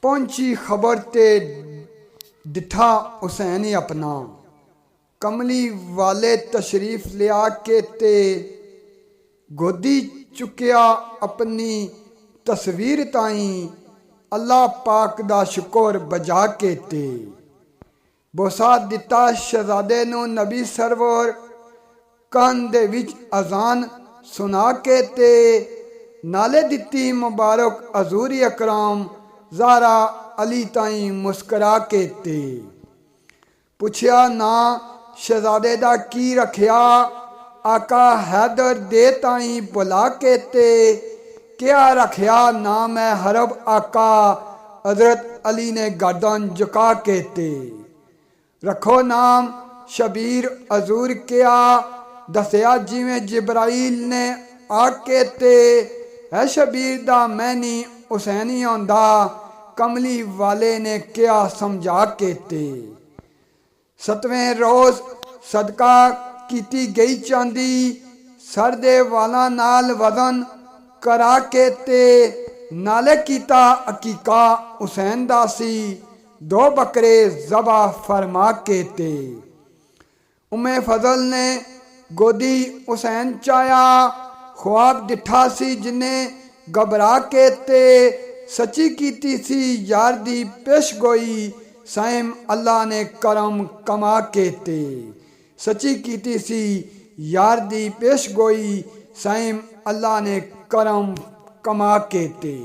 पहुंची खबर ते डिठा हुसैन अपना। कमली वाले तशरीफ लिया के ते गोदी चुकिया अपनी तस्वीर ताई। अल्लाह पाक दा शुक्र बजा के ते बोसा दिता शहजादे नू नबी सरवर। कान दे विच अजान सुना के ते नाले दिती मुबारक हजूरी अकराम ज़ारा अली ताई मुस्करा के ते पुछया ना शहजादे दा की रखिया। आका हैदर दे ताई बुला के ते क्या रखिया ना मैं हरब। आका हजरत अली ने गर्दन झुका के ते रखो नाम शबीर हजूर क्या दसिया जिमें जिब्राइल ने आके ते है शबीर दा मैनी हुसैनी आंदा। कमली वाले ने क्या समझा के ते 7वें रोज सदका कीती गई चांदी। सर दे वाला नाल वजन करा के ते नाले कीता अकीका हुसैन दा सी। 2 बकरे ज़बा फरमा के ते उम्मे फजल ने गोदी हुसैन चाया। ख्वाब डिठा सी जिन्हें घबरा के ते सची कीती सी यार दी पेश गोई। साइम अल्लाह ने करम कमा के ते सची कीती सी यार दी पेश गोई। साइम अल्लाह ने करम कमा के ते।